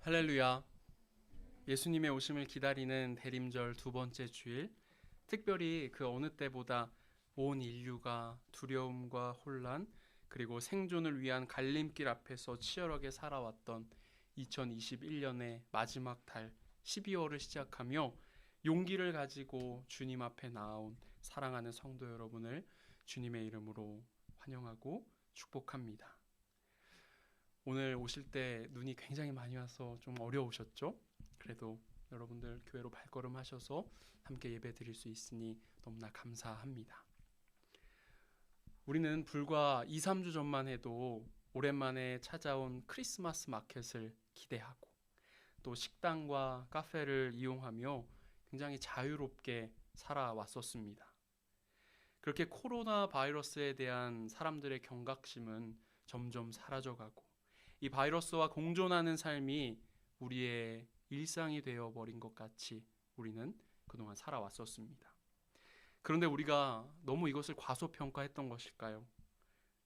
할렐루야. 예수님의 오심을 기다리는 대림절 두 번째 주일, 특별히 그 어느 때보다 온 인류가 두려움과 혼란, 그리고 생존을 위한 갈림길 앞에서 치열하게 살아왔던 2021년의 마지막 달 12월을 시작하며 용기를 가지고 주님 앞에 나아온 사랑하는 성도 여러분을 주님의 이름으로 환영하고 축복합니다. 오늘 오실 때 눈이 굉장히 많이 와서 좀 어려우셨죠? 그래도 여러분들 교회로 발걸음하셔서 함께 예배 드릴 수 있으니 너무나 감사합니다. 우리는 불과 2, 3주 전만 해도 오랜만에 찾아온 크리스마스 마켓을 기대하고 또 식당과 카페를 이용하며 굉장히 자유롭게 살아왔었습니다. 그렇게 코로나 바이러스에 대한 사람들의 경각심은 점점 사라져가고 이 바이러스와 공존하는 삶이 우리의 일상이 되어버린 것 같이 우리는 그동안 살아왔었습니다. 그런데 우리가 너무 이것을 과소평가했던 것일까요?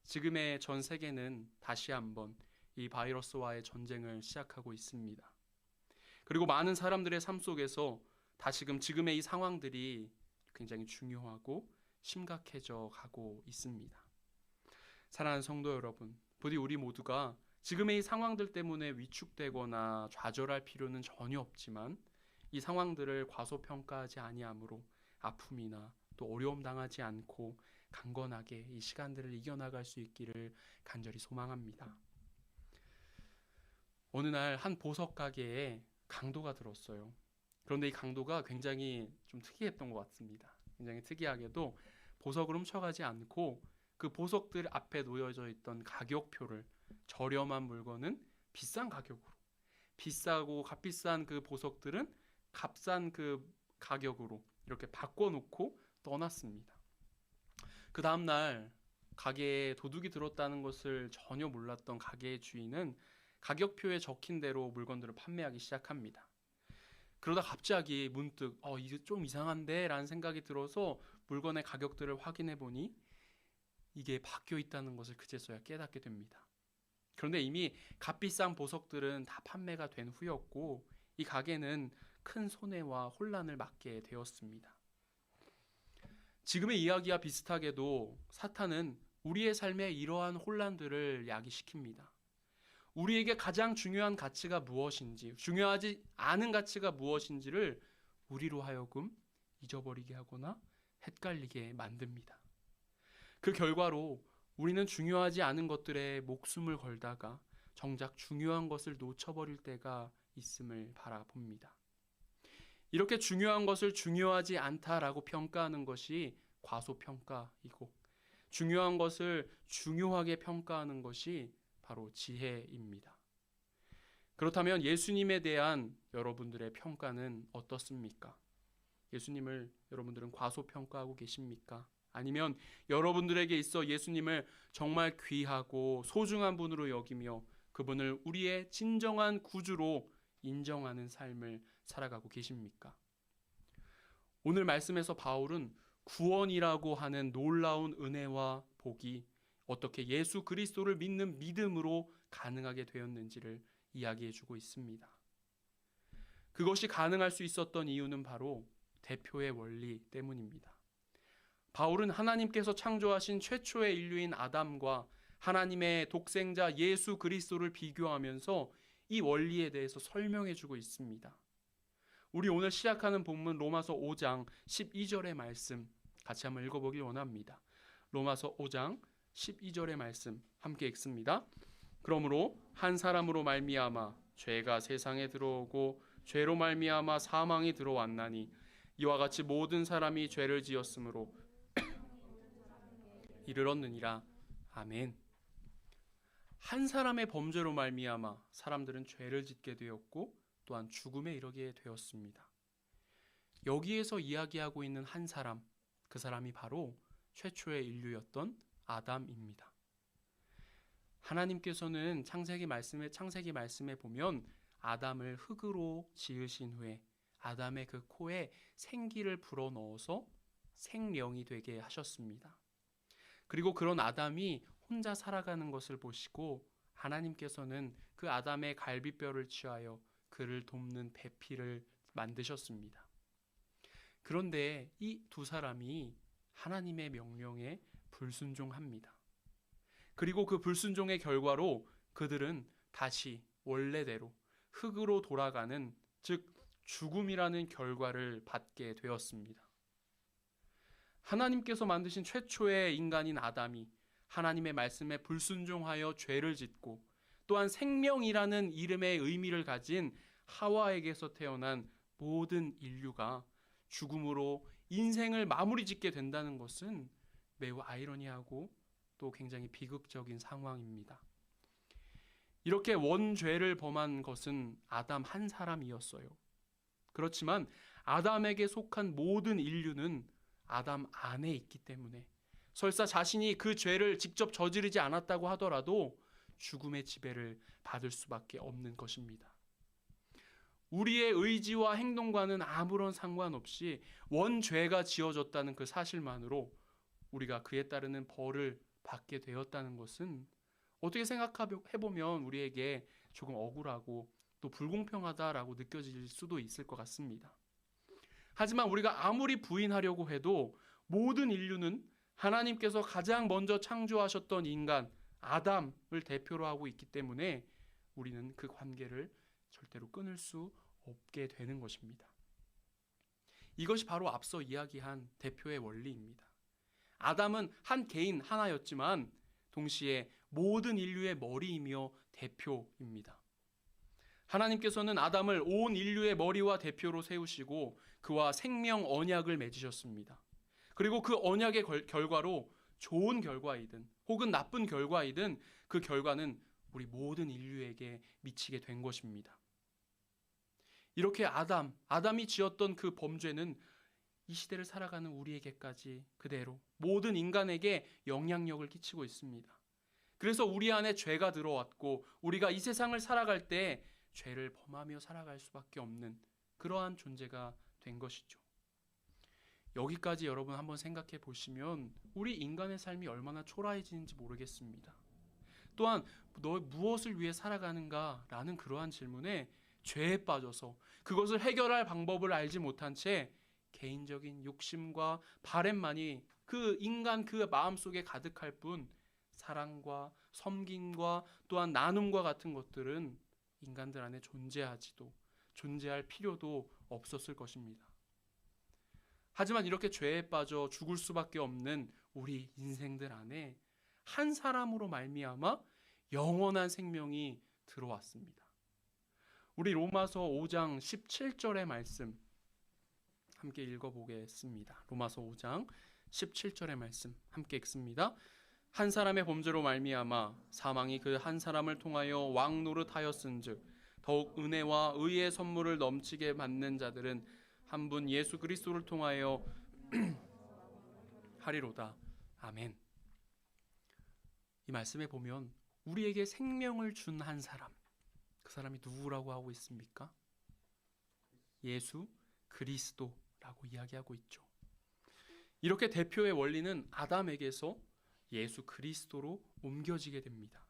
지금의 전 세계는 다시 한번 이 바이러스와의 전쟁을 시작하고 있습니다. 그리고 많은 사람들의 삶 속에서 다시금 지금의 이 상황들이 굉장히 중요하고 심각해져 가고 있습니다. 사랑하는 성도 여러분, 부디 우리 모두가 지금의 이 상황들 때문에 위축되거나 좌절할 필요는 전혀 없지만 이 상황들을 과소평가하지 아니함으로 아픔이나 또 어려움 당하지 않고 강건하게 이 시간들을 이겨나갈 수 있기를 간절히 소망합니다. 어느 날 한 보석 가게에 강도가 들었어요. 그런데 이 강도가 굉장히 좀 특이했던 것 같습니다. 굉장히 특이하게도 보석을 훔쳐가지 않고 그 보석들 앞에 놓여져 있던 가격표를 저렴한 물건은 비싼 가격으로, 비싸고 값비싼 그 보석들은 값싼 그 가격으로 이렇게 바꿔놓고 떠났습니다. 그 다음날 가게에 도둑이 들었다는 것을 전혀 몰랐던 가게의 주인은 가격표에 적힌 대로 물건들을 판매하기 시작합니다. 그러다 갑자기 문득 이게 좀 이상한데 라는 생각이 들어서 물건의 가격들을 확인해 보니 이게 바뀌어 있다는 것을 그제서야 깨닫게 됩니다. 그런데 이미 값비싼 보석들은 다 판매가 된 후였고 이 가게는 큰 손해와 혼란을 맞게 되었습니다. 지금의 이야기와 비슷하게도 사탄은 우리의 삶에 이러한 혼란들을 야기시킵니다. 우리에게 가장 중요한 가치가 무엇인지, 중요하지 않은 가치가 무엇인지를 우리로 하여금 잊어버리게 하거나 헷갈리게 만듭니다. 그 결과로 우리는 중요하지 않은 것들에 목숨을 걸다가 정작 중요한 것을 놓쳐버릴 때가 있음을 바라봅니다. 이렇게 중요한 것을 중요하지 않다라고 평가하는 것이 과소평가이고 중요한 것을 중요하게 평가하는 것이 바로 지혜입니다. 그렇다면 예수님에 대한 여러분들의 평가는 어떻습니까? 예수님을 여러분들은 과소평가하고 계십니까? 아니면 여러분들에게 있어 예수님을 정말 귀하고 소중한 분으로 여기며 그분을 우리의 진정한 구주로 인정하는 삶을 살아가고 계십니까? 오늘 말씀에서 바울은 구원이라고 하는 놀라운 은혜와 복이 어떻게 예수 그리스도를 믿는 믿음으로 가능하게 되었는지를 이야기해 주고 있습니다. 그것이 가능할 수 있었던 이유는 바로 대표의 원리 때문입니다. 바울은 하나님께서 창조하신 최초의 인류인 아담과 하나님의 독생자 예수 그리스도를 비교하면서 이 원리에 대해서 설명해 주고 있습니다. 우리 오늘 시작하는 본문 로마서 5장 12절의 말씀 같이 한번 읽어보길 원합니다. 로마서 5장 12절의 말씀 함께 읽습니다. 그러므로 한 사람으로 말미암아 죄가 세상에 들어오고 죄로 말미암아 사망이 들어왔나니 이와 같이 모든 사람이 죄를 지었으므로 이르렀느니라. 아멘. 한 사람의 범죄로 말미암아 사람들은 죄를 짓게 되었고 또한 죽음에 이르게 되었습니다. 여기에서 이야기하고 있는 한 사람, 그 사람이 바로 최초의 인류였던 아담입니다. 하나님께서는 창세기 말씀에 보면 아담을 흙으로 지으신 후에 아담의 그 코에 생기를 불어넣어서 생명이 되게 하셨습니다. 그리고 그런 아담이 혼자 살아가는 것을 보시고 하나님께서는 그 아담의 갈비뼈를 취하여 그를 돕는 배필을 만드셨습니다. 그런데 이 두 사람이 하나님의 명령에 불순종합니다. 그리고 그 불순종의 결과로 그들은 다시 원래대로 흙으로 돌아가는, 즉 죽음이라는 결과를 받게 되었습니다. 하나님께서 만드신 최초의 인간인 아담이 하나님의 말씀에 불순종하여 죄를 짓고, 또한 생명이라는 이름의 의미를 가진 하와에게서 태어난 모든 인류가 죽음으로 인생을 마무리 짓게 된다는 것은 매우 아이러니하고 또 굉장히 비극적인 상황입니다. 이렇게 원죄를 범한 것은 아담 한 사람이었어요. 그렇지만 아담에게 속한 모든 인류는 아담 안에 있기 때문에 설사 자신이 그 죄를 직접 저지르지 않았다고 하더라도 죽음의 지배를 받을 수밖에 없는 것입니다. 우리의 의지와 행동과는 아무런 상관없이 원죄가 지어졌다는 그 사실만으로 우리가 그에 따르는 벌을 받게 되었다는 것은 어떻게 생각해보면 우리에게 조금 억울하고 또 불공평하다라고 느껴질 수도 있을 것 같습니다. 하지만 우리가 아무리 부인하려고 해도 모든 인류는 하나님께서 가장 먼저 창조하셨던 인간 아담을 대표로 하고 있기 때문에 우리는 그 관계를 절대로 끊을 수 없게 되는 것입니다. 이것이 바로 앞서 이야기한 대표의 원리입니다. 아담은 한 개인 하나였지만 동시에 모든 인류의 머리이며 대표입니다. 하나님께서는 아담을 온 인류의 머리와 대표로 세우시고 그와 생명 언약을 맺으셨습니다. 그리고 그 언약의 결과로 좋은 결과이든 혹은 나쁜 결과이든 그 결과는 우리 모든 인류에게 미치게 된 것입니다. 이렇게 아담이 지었던 그 범죄는 이 시대를 살아가는 우리에게까지 그대로 모든 인간에게 영향력을 끼치고 있습니다. 그래서 우리 안에 죄가 들어왔고 우리가 이 세상을 살아갈 때 죄를 범하며 살아갈 수밖에 없는 그러한 존재가 된 것이죠. 여기까지 여러분 한번 생각해 보시면 우리 인간의 삶이 얼마나 초라해지는지 모르겠습니다. 또한 너 무엇을 위해 살아가는가 라는 그러한 질문에 죄에 빠져서 그것을 해결할 방법을 알지 못한 채 개인적인 욕심과 바램만이 그 인간 그 마음속에 가득할 뿐 사랑과 섬김과 또한 나눔과 같은 것들은 인간들 안에 존재할 필요도 없었을 것입니다. 하지만 이렇게 죄에 빠져 죽을 수밖에 없는 우리 인생들 안에 한 사람으로 말미암아 영원한 생명이 들어왔습니다. 우리 로마서 5장 17절의 말씀 함께 읽어보겠습니다. 로마서 5장 17절의 말씀 함께 읽습니다. 한 사람의 범죄로 말미암아 사망이 그 한 사람을 통하여 왕노릇하였은즉 더욱 은혜와 의의 선물을 넘치게 받는 자들은 한 분 예수 그리스도를 통하여 하리로다. 아멘. 이 말씀에 보면 우리에게 생명을 준 한 사람, 그 사람이 누구라고 하고 있습니까? 예수 그리스도라고 이야기하고 있죠. 이렇게 대표의 원리는 아담에게서 예수 그리스도로 옮겨지게 됩니다.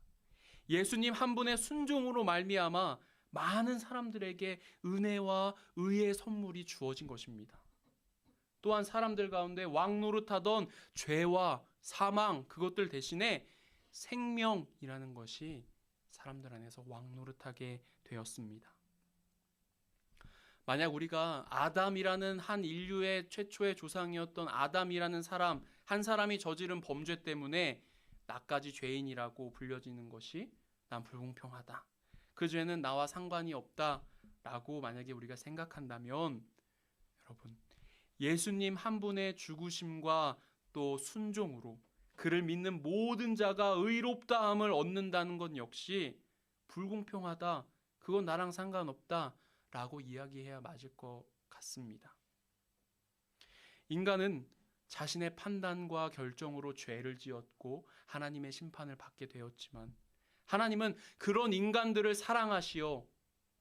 예수님 한 분의 순종으로 말미암아 많은 사람들에게 은혜와 의의 선물이 주어진 것입니다. 또한 사람들 가운데 왕노릇하던 죄와 사망 그것들 대신에 생명이라는 것이 사람들 안에서 왕노릇하게 되었습니다. 만약 우리가 아담이라는 한 인류의 최초의 조상이었던 아담이라는 사람 한 사람이 저지른 범죄 때문에 나까지 죄인이라고 불려지는 것이 난 불공평하다, 그 죄는 나와 상관이 없다라고 만약에 우리가 생각한다면 여러분 예수님 한 분의 죽으심과 또 순종으로 그를 믿는 모든 자가 의롭다함을 얻는다는 것 역시 불공평하다, 그건 나랑 상관없다 라고 이야기해야 맞을 것 같습니다. 인간은 자신의 판단과 결정으로 죄를 지었고 하나님의 심판을 받게 되었지만 하나님은 그런 인간들을 사랑하시어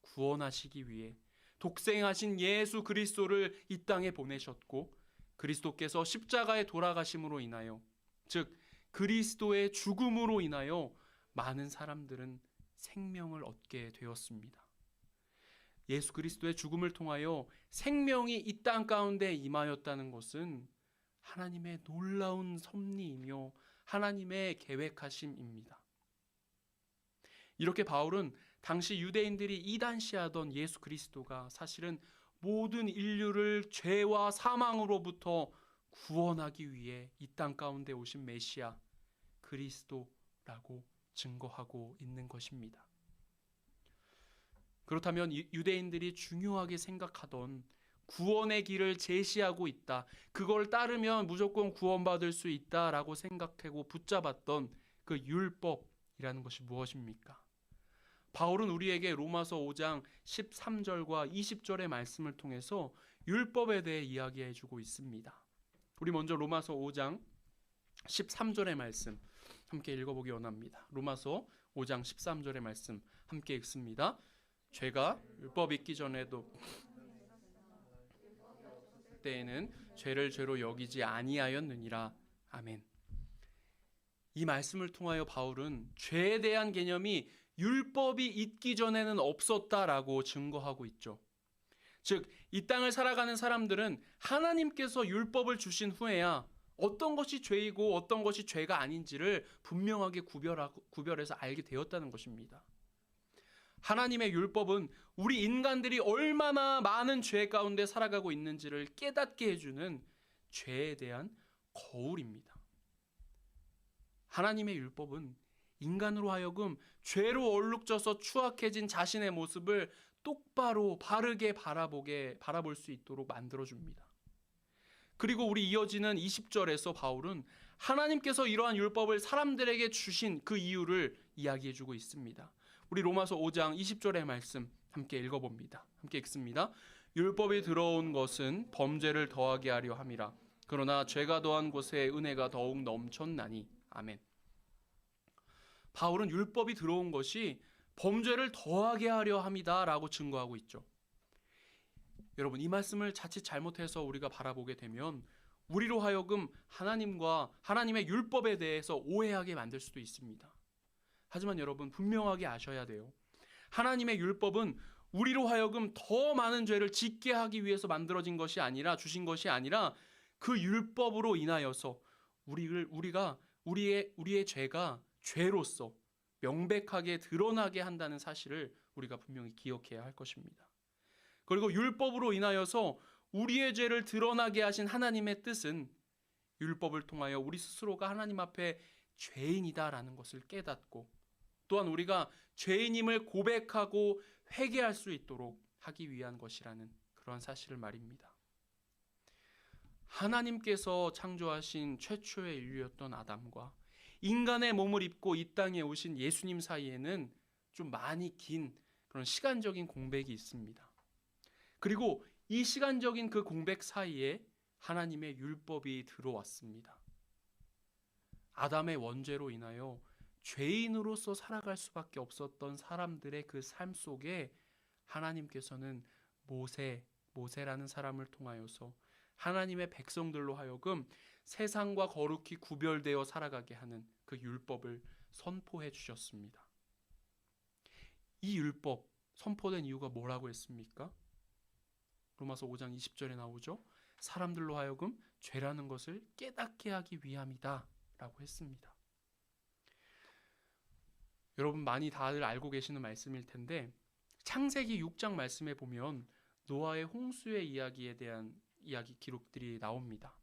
구원하시기 위해 독생하신 예수 그리스도를 이 땅에 보내셨고 그리스도께서 십자가에 돌아가심으로 인하여 즉 그리스도의 죽음으로 인하여 많은 사람들은 생명을 얻게 되었습니다. 예수 그리스도의 죽음을 통하여 생명이 이 땅 가운데 임하였다는 것은 하나님의 놀라운 섭리이며 하나님의 계획하심입니다. 이렇게 바울은 당시 유대인들이 이단시하던 예수 그리스도가 사실은 모든 인류를 죄와 사망으로부터 구원하기 위해 이 땅 가운데 오신 메시아 그리스도라고 증거하고 있는 것입니다. 그렇다면 유대인들이 중요하게 생각하던 구원의 길을 제시하고 있다, 그걸 따르면 무조건 구원받을 수 있다라고 생각하고 붙잡았던 그 율법이라는 것이 무엇입니까? 바울은 우리에게 로마서 5장 13절과 20절의 말씀을 통해서 율법에 대해 이야기해 주고 있습니다. 우리 먼저 로마서 5장 13절의 말씀 함께 읽어보기 원합니다. 로마서 5장 13절의 말씀 함께 읽습니다. 죄가 율법 있기 전에도 때에는 죄를 죄로 여기지 아니하였느니라. 아멘. 이 말씀을 통하여 바울은 죄에 대한 개념이 율법이 있기 전에는 없었다라고 증거하고 있죠. 즉, 이 땅을 살아가는 사람들은 하나님께서 율법을 주신 후에야 어떤 것이 죄이고 어떤 것이 죄가 아닌지를 분명하게 구별해서 알게 되었다는 것입니다. 하나님의 율법은 우리 인간들이 얼마나 많은 죄 가운데 살아가고 있는지를 깨닫게 해주는 죄에 대한 거울입니다. 하나님의 율법은 인간으로 하여금 죄로 얼룩져서 추악해진 자신의 모습을 똑바로 바르게 바라볼 수 있도록 만들어줍니다. 그리고 우리 이어지는 20절에서 바울은 하나님께서 이러한 율법을 사람들에게 주신 그 이유를 이야기해주고 있습니다. 우리 로마서 5장 20절의 말씀 함께 읽어봅니다. 함께 읽습니다. 율법이 들어온 것은 범죄를 더하게 하려 함이라. 그러나 죄가 더한 곳에 은혜가 더욱 넘쳤나니. 아멘. 바울은 율법이 들어온 것이 범죄를 더하게 하려 함이다 라고 증거하고 있죠. 여러분, 이 말씀을 자칫 잘못해서 우리가 바라보게 되면 우리로 하여금 하나님과 하나님의 율법에 대해서 오해하게 만들 수도 있습니다. 하지만 여러분, 분명하게 아셔야 돼요. 하나님의 율법은 우리로 하여금 더 많은 죄를 짓게 하기 위해서 만들어진 것이 아니라, 주신 것이 아니라 그 율법으로 인하여서 우리의 죄가 죄로서 명백하게 드러나게 한다는 사실을 우리가 분명히 기억해야 할 것입니다. 그리고 율법으로 인하여서 우리의 죄를 드러나게 하신 하나님의 뜻은 율법을 통하여 우리 스스로가 하나님 앞에 죄인이다라는 것을 깨닫고 또한 우리가 죄인임을 고백하고 회개할 수 있도록 하기 위한 것이라는 그런 사실을 말입니다. 하나님께서 창조하신 최초의 인류였던 아담과 인간의 몸을 입고 이 땅에 오신 예수님 사이에는 좀 많이 긴 그런 시간적인 공백이 있습니다. 그리고 이 시간적인 그 공백 사이에 하나님의 율법이 들어왔습니다. 아담의 원죄로 인하여 죄인으로서 살아갈 수밖에 없었던 사람들의 그 삶 속에 하나님께서는 모세라는 사람을 통하여서 하나님의 백성들로 하여금 세상과 거룩히 구별되어 살아가게 하는 그 율법을 선포해 주셨습니다. 이 율법 선포된 이유가 뭐라고 했습니까? 로마서 5장 20절에 나오죠. 사람들로 하여금 죄라는 것을 깨닫게 하기 위함이다 라고 했습니다. 여러분, 많이 다들 알고 계시는 말씀일 텐데 창세기 6장 말씀에 보면 노아의 홍수의 이야기에 대한 이야기 기록들이 나옵니다.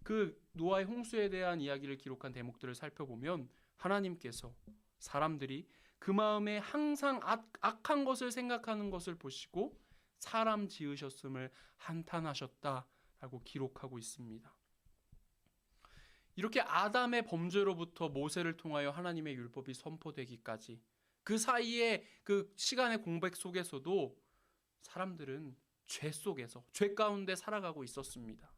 그 노아의 홍수에 대한 이야기를 기록한 대목들을 살펴보면 하나님께서 사람들이 그 마음에 항상 악한 것을 생각하는 것을 보시고 사람 지으셨음을 한탄하셨다라고 기록하고 있습니다. 이렇게 아담의 범죄로부터 모세를 통하여 하나님의 율법이 선포되기까지 그 사이에 그 시간의 공백 속에서도 사람들은 죄 속에서 죄 가운데 살아가고 있었습니다.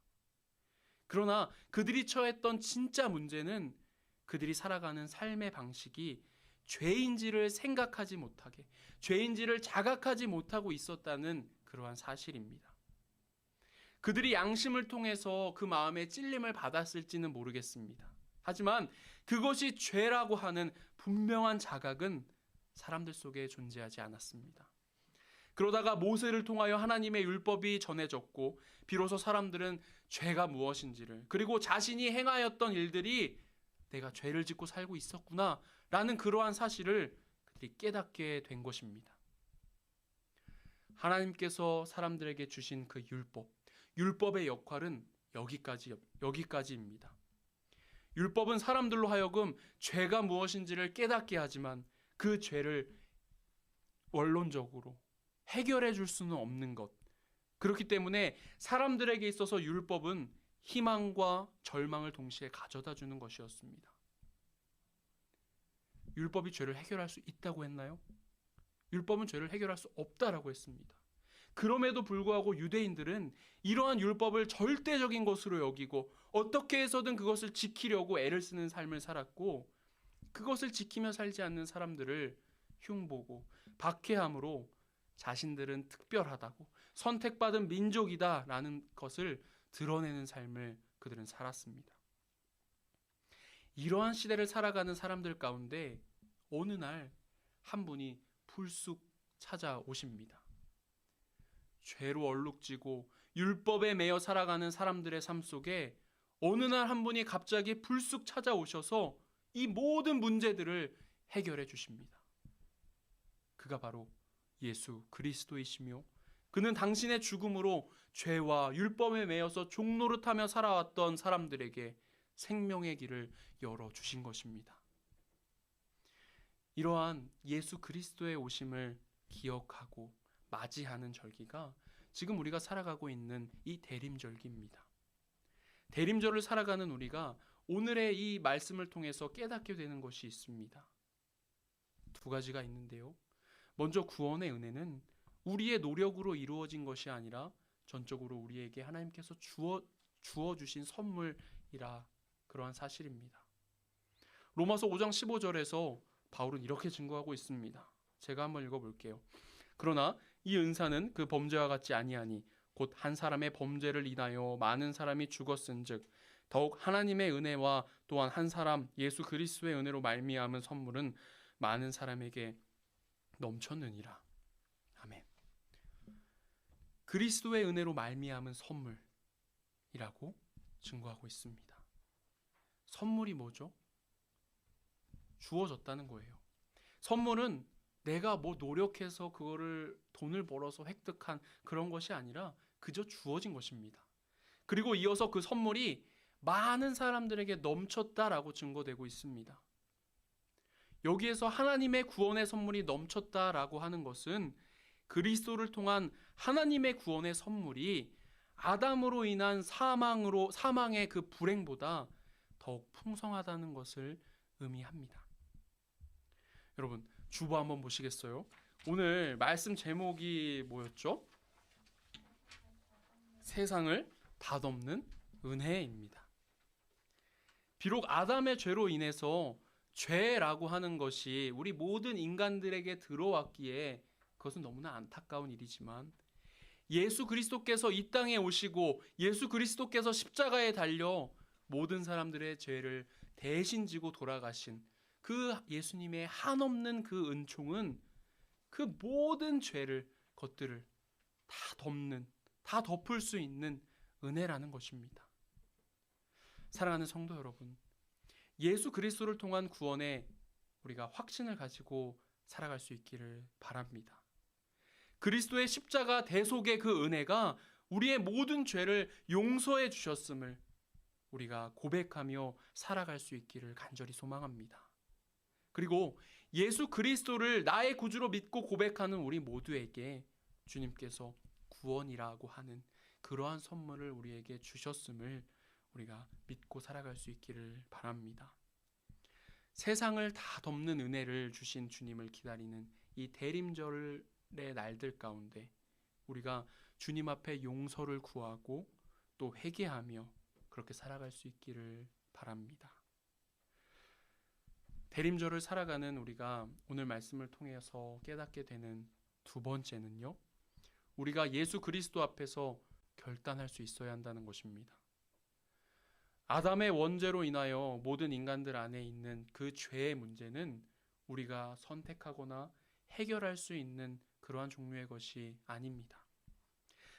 그러나 그들이 처했던 진짜 문제는 그들이 살아가는 삶의 방식이 죄인지를 생각하지 못하게, 죄인지를 자각하지 못하고 있었다는 그러한 사실입니다. 그들이 양심을 통해서 그 마음의 찔림을 받았을지는 모르겠습니다. 하지만 그것이 죄라고 하는 분명한 자각은 사람들 속에 존재하지 않았습니다. 그러다가 모세를 통하여 하나님의 율법이 전해졌고 비로소 사람들은 죄가 무엇인지를, 그리고 자신이 행하였던 일들이 내가 죄를 짓고 살고 있었구나 라는 그러한 사실을 그들이 깨닫게 된 것입니다. 하나님께서 사람들에게 주신 그 율법의 역할은 여기까지입니다. 율법은 사람들로 하여금 죄가 무엇인지를 깨닫게 하지만 그 죄를 원론적으로 해결해 줄 수는 없는 것. 그렇기 때문에 사람들에게 있어서 율법은 희망과 절망을 동시에 가져다 주는 것이었습니다. 율법이 죄를 해결할 수 있다고 했나요? 율법은 죄를 해결할 수 없다라고 했습니다. 그럼에도 불구하고 유대인들은 이러한 율법을 절대적인 것으로 여기고 어떻게 해서든 그것을 지키려고 애를 쓰는 삶을 살았고, 그것을 지키며 살지 않는 사람들을 흉보고 박해함으로 자신들은 특별하다고, 선택받은 민족이다라는 것을 드러내는 삶을 그들은 살았습니다. 이러한 시대를 살아가는 사람들 가운데 어느 날 한 분이 불쑥 찾아오십니다. 죄로 얼룩지고 율법에 매여 살아가는 사람들의 삶 속에 어느 날 한 분이 갑자기 불쑥 찾아오셔서 이 모든 문제들을 해결해 주십니다. 그가 바로 예수 그리스도이시며, 그는 당신의 죽음으로 죄와 율법에 매여서 종노릇하며 살아왔던 사람들에게 생명의 길을 열어주신 것입니다. 이러한 예수 그리스도의 오심을 기억하고 맞이하는 절기가 지금 우리가 살아가고 있는 이 대림절기입니다. 대림절을 살아가는 우리가 오늘의 이 말씀을 통해서 깨닫게 되는 것이 있습니다. 두 가지가 있는데요. 먼저 구원의 은혜는 우리의 노력으로 이루어진 것이 아니라 전적으로 우리에게 하나님께서 주어주신 선물이라, 그러한 사실입니다. 로마서 5장 15절에서 바울은 이렇게 증거하고 있습니다. 제가 한번 읽어볼게요. 그러나 이 은사는 그 범죄와 같지 아니하니 곧 한 사람의 범죄를 인하여 많은 사람이 죽었은즉 더욱 하나님의 은혜와 또한 한 사람 예수 그리스도의 은혜로 말미암은 선물은 많은 사람에게 넘쳤느니라. 아멘. 그리스도의 은혜로 말미암은 선물이라고 증거하고 있습니다. 선물이 뭐죠? 주어졌다는 거예요. 선물은 내가 뭐 노력해서 그거를 돈을 벌어서 획득한 그런 것이 아니라 그저 주어진 것입니다. 그리고 이어서 그 선물이 많은 사람들에게 넘쳤다라고 증거되고 있습니다. 여기에서 하나님의 구원의 선물이 넘쳤다라고 하는 것은 그리스도를 통한 하나님의 구원의 선물이 아담으로 인한 사망의 그 불행보다 더욱 풍성하다는 것을 의미합니다. 여러분, 주보 한번 보시겠어요? 오늘 말씀 제목이 뭐였죠? 세상을 다 덮는 은혜입니다. 비록 아담의 죄로 인해서 죄라고 하는 것이 우리 모든 인간들에게 들어왔기에 그것은 너무나 안타까운 일이지만, 예수 그리스도께서 이 땅에 오시고 예수 그리스도께서 십자가에 달려 모든 사람들의 죄를 대신 지고 돌아가신 그 예수님의 한없는 그 은총은 그 모든 것들을 다 덮을 수 있는 은혜라는 것입니다. 사랑하는 성도 여러분, 예수 그리스도를 통한 구원에 우리가 확신을 가지고 살아갈 수 있기를 바랍니다. 그리스도의 십자가 대속의 그 은혜가 우리의 모든 죄를 용서해 주셨음을 우리가 고백하며 살아갈 수 있기를 간절히 소망합니다. 그리고 예수 그리스도를 나의 구주로 믿고 고백하는 우리 모두에게 주님께서 구원이라고 하는 그러한 선물을 우리에게 주셨음을 우리가 믿고 살아갈 수 있기를 바랍니다. 세상을 다 덮는 은혜를 주신 주님을 기다리는 이 대림절의 날들 가운데 우리가 주님 앞에 용서를 구하고 또 회개하며 그렇게 살아갈 수 있기를 바랍니다. 대림절을 살아가는 우리가 오늘 말씀을 통해서 깨닫게 되는 두 번째는요, 우리가 예수 그리스도 앞에서 결단할 수 있어야 한다는 것입니다. 아담의 원죄로 인하여 모든 인간들 안에 있는 그 죄의 문제는 우리가 선택하거나 해결할 수 있는 그러한 종류의 것이 아닙니다.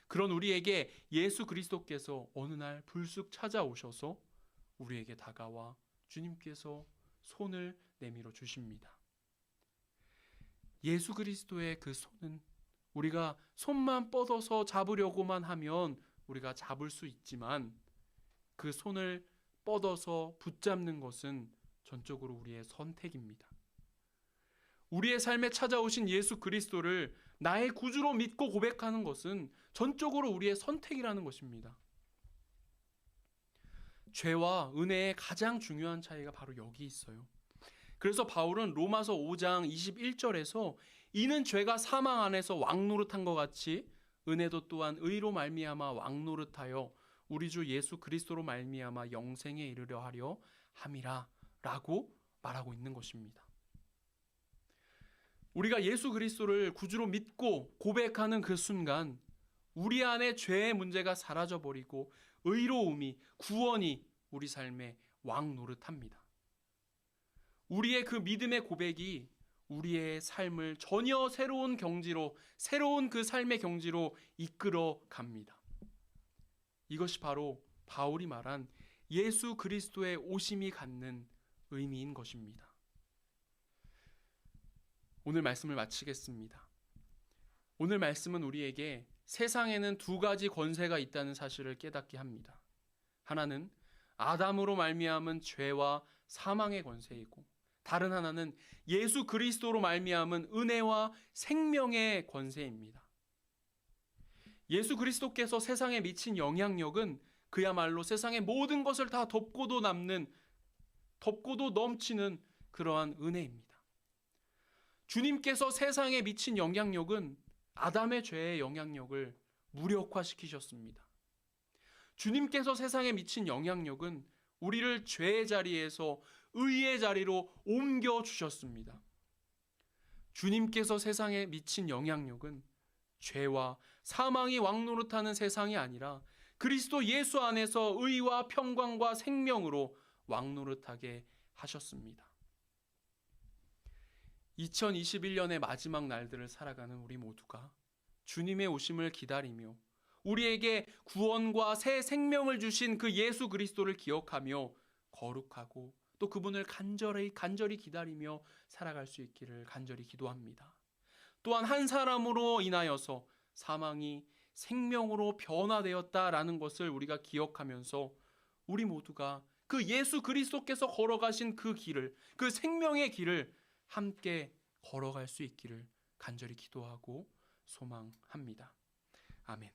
그런 우리에게 예수 그리스도께서 어느 날 불쑥 찾아오셔서 우리에게 다가와 주님께서 손을 내밀어 주십니다. 예수 그리스도의 그 손은 우리가 손만 뻗어서 잡으려고만 하면 우리가 잡을 수 있지만, 그 손을 뻗어서 붙잡는 것은 전적으로 우리의 선택입니다. 우리의 삶에 찾아오신 예수 그리스도를 나의 구주로 믿고 고백하는 것은 전적으로 우리의 선택이라는 것입니다. 죄와 은혜의 가장 중요한 차이가 바로 여기 있어요. 그래서 바울은 로마서 5장 21절에서 이는 죄가 사망 안에서 왕노릇한 것 같이 은혜도 또한 의로 말미암아 왕노릇하여 우리 주 예수 그리스도로 말미암아 영생에 이르려 하려 함이라 라고 말하고 있는 것입니다. 우리가 예수 그리스도를 구주로 믿고 고백하는 그 순간 우리 안에 죄의 문제가 사라져버리고 의로움이, 구원이 우리 삶에 왕노릇합니다. 우리의 그 믿음의 고백이 우리의 삶을 전혀 새로운 경지로, 새로운 그 삶의 경지로 이끌어 갑니다. 이것이 바로 바울이 말한 예수 그리스도의 오심이 갖는 의미인 것입니다. 오늘 말씀을 마치겠습니다. 오늘 말씀은 우리에게 세상에는 두 가지 권세가 있다는 사실을 깨닫게 합니다. 하나는 아담으로 말미암은 죄와 사망의 권세이고, 다른 하나는 예수 그리스도로 말미암은 은혜와 생명의 권세입니다. 예수 그리스도께서 세상에 미친 영향력은 그야말로 세상의 모든 것을 다 덮고도 넘치는 그러한 은혜입니다. 주님께서 세상에 미친 영향력은 아담의 죄의 영향력을 무력화시키셨습니다. 주님께서 세상에 미친 영향력은 우리를 죄의 자리에서 의의 자리로 옮겨주셨습니다. 주님께서 세상에 미친 영향력은 죄와 사망이 왕노릇하는 세상이 아니라 그리스도 예수 안에서 의와 평강과 생명으로 왕노릇하게 하셨습니다. 2021년의 마지막 날들을 살아가는 우리 모두가 주님의 오심을 기다리며 우리에게 구원과 새 생명을 주신 그 예수 그리스도를 기억하며 거룩하고 또 그분을 간절히 기다리며 살아갈 수 있기를 간절히 기도합니다. 또한 한 사람으로 인하여서 사망이 생명으로 변화되었다라는 것을 우리가 기억하면서 우리 모두가 그 예수 그리스도께서 걸어가신 그 길을, 그 생명의 길을 함께 걸어갈 수 있기를 간절히 기도하고 소망합니다. 아멘.